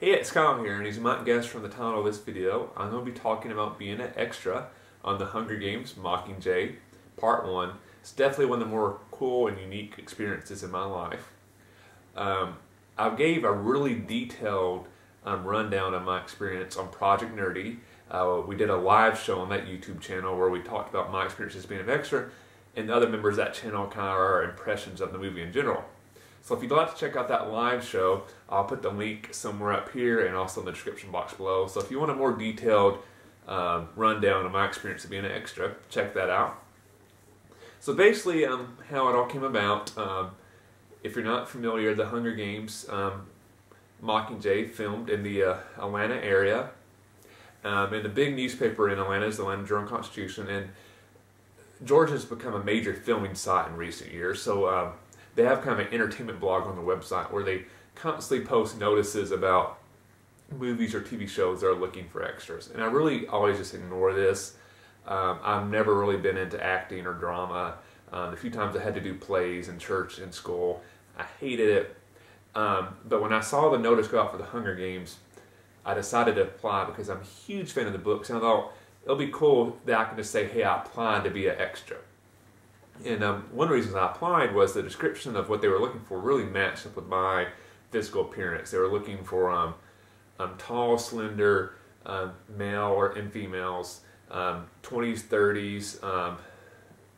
Hey, it's Kyle here, and as you might guess from the title of this video, I'm going to be talking about being an extra on the Hunger Games Mockingjay Part 1. It's definitely one of the more cool and unique experiences in my life. I gave a really detailed rundown of my experience on Project Nerdy. We did a live show on that YouTube channel where we talked about my experiences being an extra, and the other members of that channel kind of our impressions of the movie in general. So if you'd like to check out that live show, I'll put the link somewhere up here and also in the description box below. So if you want a more detailed rundown of my experience of being an extra, check that out. So basically how it all came about, if you're not familiar, the Hunger Games Mockingjay filmed in the Atlanta area. And the big newspaper in Atlanta is the Atlanta Journal-Constitution, and Georgia's become a major filming site in recent years. So they have kind of an entertainment blog on the website where they constantly post notices about movies or TV shows that are looking for extras. And I really always just ignore this. I've never really been into acting or drama. The few times I had to do plays in church and school, I hated it. But when I saw the notice go out for the Hunger Games, I decided to apply because I'm a huge fan of the books, and I thought it'll be cool that I can just say, hey, I applied to be an extra. And one of the reasons I applied was the description of what they were looking for really matched up with my physical appearance. They were looking for tall, slender male and females, 20s, 30s,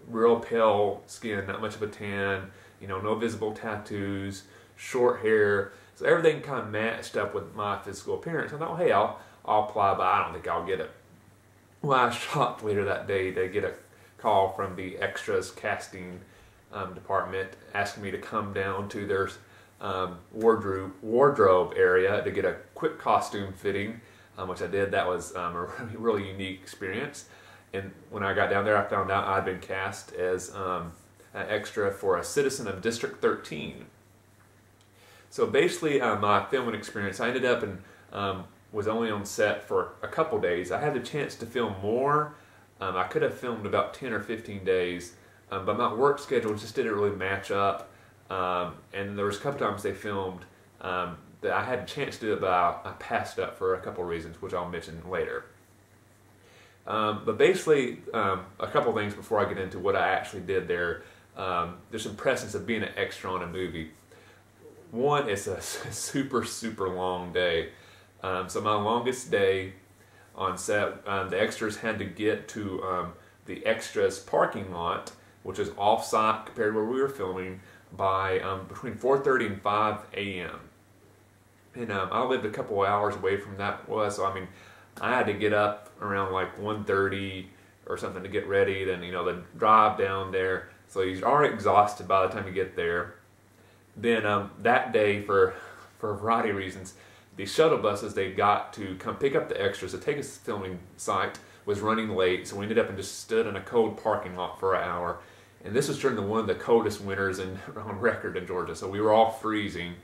real pale skin, not much of a tan, no visible tattoos, short hair. So everything kind of matched up with my physical appearance. I thought, hey, I'll apply, but I don't think I'll get it. Well, I was shocked later that day to get a call from the extras casting department asking me to come down to their wardrobe area to get a quick costume fitting, which I did. That was a really unique experience. And when I got down there, I found out I'd been cast as an extra for a citizen of District 13. So basically, my filming experience, I ended up and was only on set for a couple days. I had the chance to film more. I could have filmed about 10 or 15 days, but my work schedule just didn't really match up. And there was a couple times they filmed that I had a chance to do it, but I passed up for a couple reasons, which I'll mention later. But basically, a couple things before I get into what I actually did there. There's some precedence of being an extra on a movie. One, it's a super, super long day. So my longest day on set, the extras had to get to the extras parking lot, which is off-site compared to where we were filming, by between 4:30 and 5 a.m. And I lived a couple of hours away from that so I mean, I had to get up around like 1:30 or something to get ready, then the drive down there. So you're already exhausted by the time you get there. Then that day, for a variety of reasons, the shuttle buses they got to come pick up the extras to take us to the filming site was running late, so we ended up and just stood in a cold parking lot for an hour. And this was during one of the coldest winters on record in Georgia, so we were all freezing.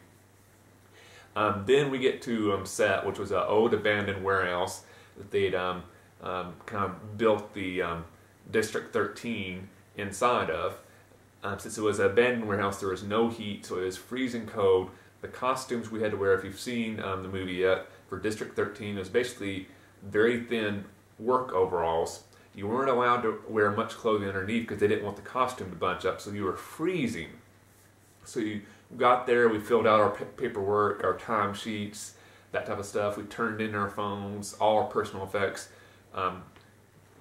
Then we get to set, which was an old abandoned warehouse that they'd kind of built the District 13 inside of. Since it was an abandoned warehouse, there was no heat, so it was freezing cold. The costumes we had to wear, if you've seen the movie yet, for District 13, was basically very thin work overalls. You weren't allowed to wear much clothing underneath because they didn't want the costume to bunch up, so you were freezing. So you got there, we filled out our paperwork, our time sheets, that type of stuff. We turned in our phones, all our personal effects.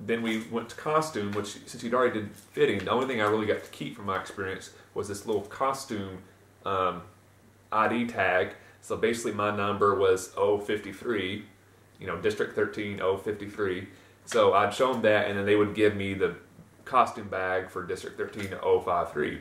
Then we went to costume, which, since you'd already did fitting, the only thing I really got to keep from my experience was this little costume ID tag. So basically my number was 053, District 13 053. So I'd show them that, and then they would give me the costume bag for District 13 053.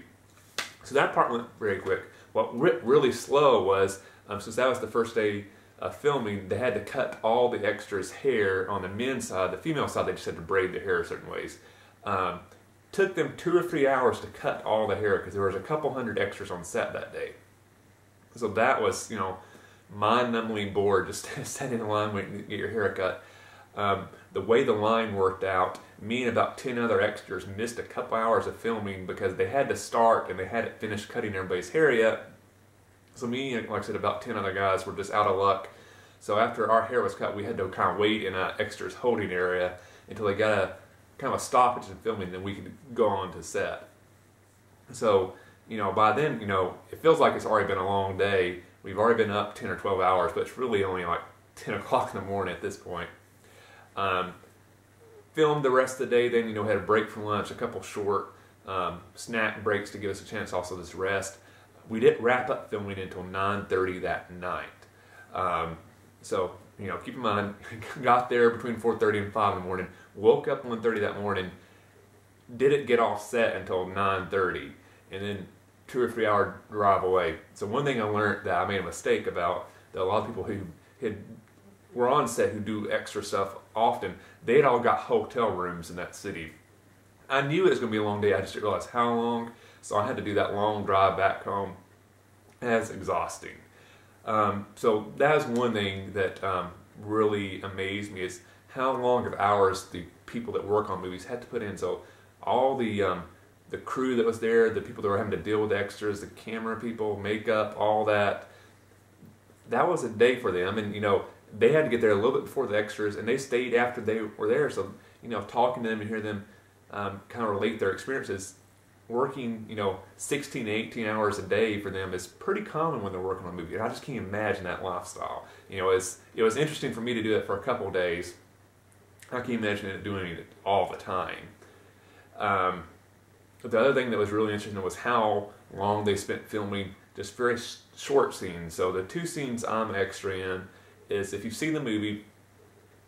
So that part went very quick. What went really slow was, since that was the first day of filming, they had to cut all the extras' hair on the men's side. The female side, they just had to braid their hair certain ways. Took them 2 or 3 hours to cut all the hair because there was a couple hundred extras on set that day. So that was, mind-numbingly bored, just standing in line waiting to get your hair cut. The way the line worked out, me and about 10 other extras missed a couple hours of filming because they had to start and they hadn't finished cutting everybody's hair yet. So me and, like I said, about 10 other guys were just out of luck So after our hair was cut, we had to kind of wait in an extras holding area until they got a kind of a stoppage in filming, then we could go on to set. So, by then, it feels like it's already been a long day. We've already been up 10 or 12 hours, but it's really only like 10 o'clock in the morning at this point. Filmed the rest of the day, then, had a break from lunch, a couple short snack breaks to give us a chance also to rest. We didn't wrap up filming until 9:30 that night. So, keep in mind, got there between 4:30 and 5 in the morning, woke up 1:30 that morning, didn't get off set until 9:30, and then 2 or 3 hour drive away. So one thing I learned that I made a mistake about, that a lot of people who were on set who do extra stuff often, they'd all got hotel rooms in that city. I knew it was going to be a long day, I just didn't realize how long, so I had to do that long drive back home. That's exhausting. So that is one thing that really amazed me, is how long of hours the people that work on movies had to put in. So all the crew that was there, the people that were having to deal with extras, the camera people, makeup, all that, that was a day for them. And they had to get there a little bit before the extras, and they stayed after they were there. So talking to them and hear them kind of relate their experiences, working 16 to 18 hours a day for them is pretty common when they're working on a movie. And I just can't imagine that lifestyle. It was interesting for me to do it for a couple of days. I can't imagine it doing it all the time. The other thing that was really interesting was how long they spent filming just very short scenes. So the 2 scenes I'm extra in is, if you see the movie,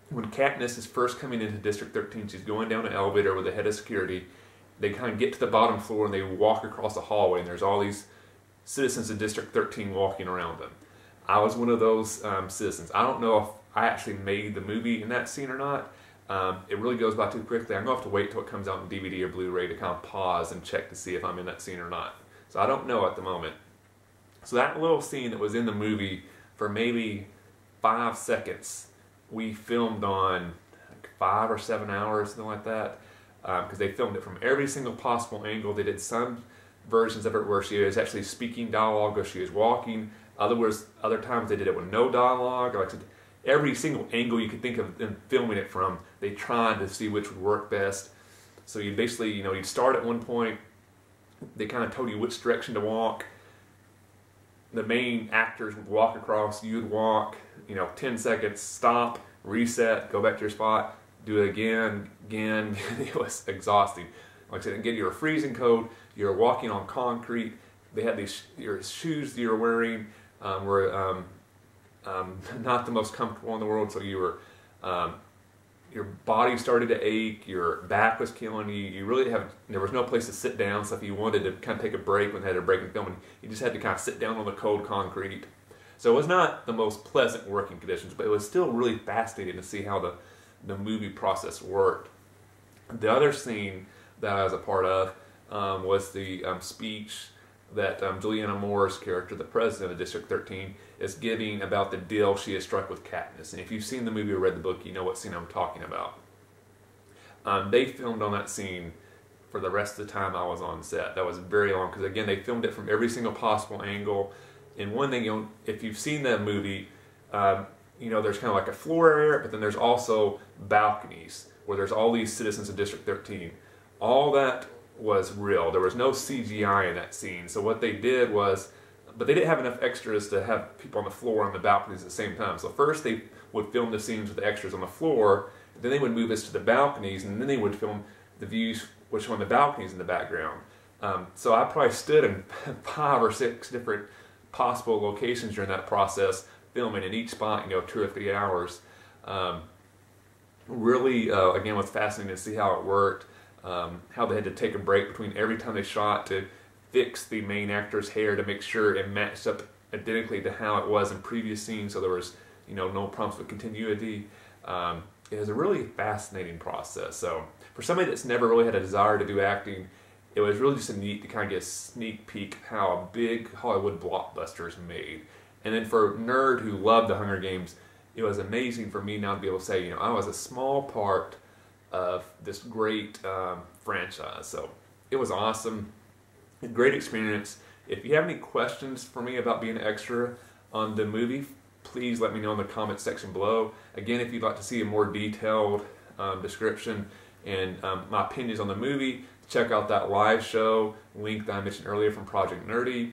when Katniss is first coming into District 13, she's going down an elevator with the head of security. They kind of get to the bottom floor and they walk across the hallway, and there's all these citizens of District 13 walking around them. I was one of those citizens. I don't know if I actually made the movie in that scene or not. It really goes by too quickly. I'm going to have to wait till it comes out on DVD or Blu-ray to kind of pause and check to see if I'm in that scene or not. So I don't know at the moment. So that little scene that was in the movie for maybe 5 seconds, we filmed on like 5 or 7 hours, something like that, because they filmed it from every single possible angle. They did some versions of it where she was actually speaking dialogue or she was walking. Other times they did it with no dialogue. Like, every single angle you could think of them filming it from, they tried to see which would work best. So you basically, you'd start at one point, they kind of told you which direction to walk. The main actors would walk across, you'd walk, 10 seconds, stop, reset, go back to your spot, do it again. It was exhausting. Like I said, again, you're freezing cold, you're walking on concrete. They had your shoes that you're wearing were not the most comfortable in the world, so you were, your body started to ache, your back was killing you, there was no place to sit down, so if you wanted to kind of take a break when they had a break in filming, you just had to kind of sit down on the cold concrete. So it was not the most pleasant working conditions, but it was still really fascinating to see how the movie process worked. The other scene that I was a part of was the speech that Juliana Moore's character, the president of District 13, is giving about the deal she has struck with Katniss. And if you've seen the movie or read the book, you know what scene I'm talking about. They filmed on that scene for the rest of the time I was on set. That was very long, because again, they filmed it from every single possible angle. And one thing, if you've seen that movie, there's kind of like a floor area, but then there's also balconies where there's all these citizens of District 13. All that was real. There was no CGI in that scene. So what they did was, but they didn't have enough extras to have people on the floor on the balconies at the same time. So first they would film the scenes with the extras on the floor, then they would move us to the balconies, and then they would film the views which were on the balconies in the background. So I probably stood in 5 or 6 different possible locations during that process, filming in each spot, 2 or 3 hours. Really, again, was fascinating to see how it worked. How they had to take a break between every time they shot to fix the main actor's hair to make sure it matched up identically to how it was in previous scenes, so there was no problems with continuity. It was a really fascinating process. So for somebody that's never really had a desire to do acting, it was really just neat to kind of get a sneak peek of how a big Hollywood blockbuster is made. And then for a nerd who loved the Hunger Games, it was amazing for me now to be able to say, I was a small part of this great franchise. So it was awesome, a great experience. If you have any questions for me about being an extra on the movie, please let me know in the comment section below. Again, if you'd like to see a more detailed description and my opinions on the movie, check out that live show link that I mentioned earlier from Project Nerdy.